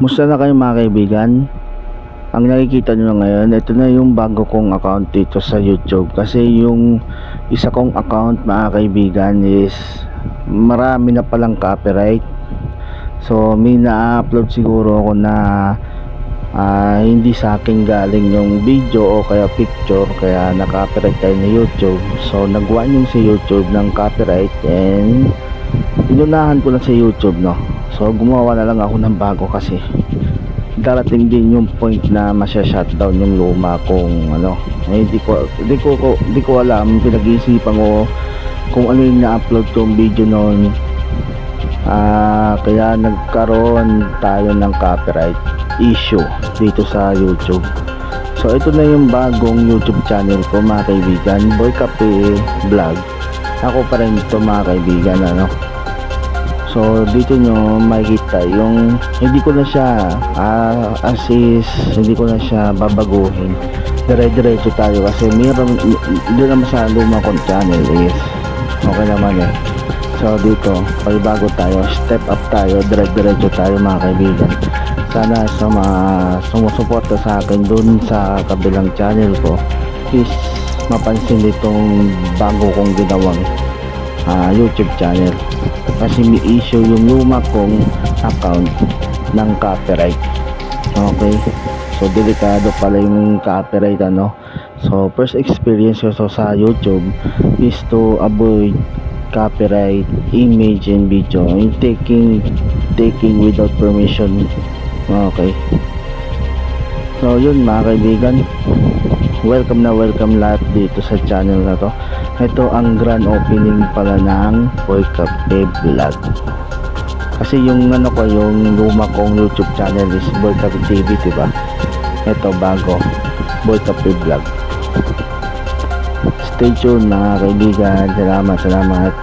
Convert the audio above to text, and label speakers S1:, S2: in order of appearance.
S1: Musta na kayo mga kaibigan? Ang nakikita nyo ngayon, ito na yung bago kong account dito sa YouTube. Kasi yung isa kong account mga kaibigan is marami na palang copyright. So may na-upload siguro ako na hindi sa akin galing yung video o kaya picture, kaya na-copyright tayo na YouTube. So nag-warning si YouTube ng copyright and inunahan ko na sa YouTube, no. So gumawa na lang ako ng bago kasi darating din yung point na masya-shutdown yung luma kong hindi ko alam, pinag-iisipan ko kung ano yung na-upload kong video noon. Kaya nagkaroon tayo ng copyright issue dito sa YouTube. So ito na yung bagong YouTube channel ko mga kaibigan, Boy Cafe Vlog. Ako pa rin ito mga kaibigan, So dito nyo makikita yung hindi ko na siya hindi ko na siya babaguhin. Dire-diretso tayo kasi mayroon doon naman sa luma kong channel is okay naman So dito bago tayo, step up tayo, dire-diretso tayo mga kaibigan. Sana sa mga sumusuporta sa akin doon sa kabilang channel ko is mapansin itong bago kong ginawang YouTube channel, kasi may issue yung luma kong account ng copyright. Okay, so delikado pala yung copyright, So first experience ko sa YouTube is to avoid copyright image and video and taking without permission. Okay, so yun mga kaibigan, welcome lahat dito sa channel na to. Ito ang grand opening pala ng Boy Cafe Vlog. Kasi yung yung luma kong YouTube channel is Boy Cafe TV, diba? Ito bago, Boy Cafe Vlog. Stay tuned mga kaibigan. Salamat.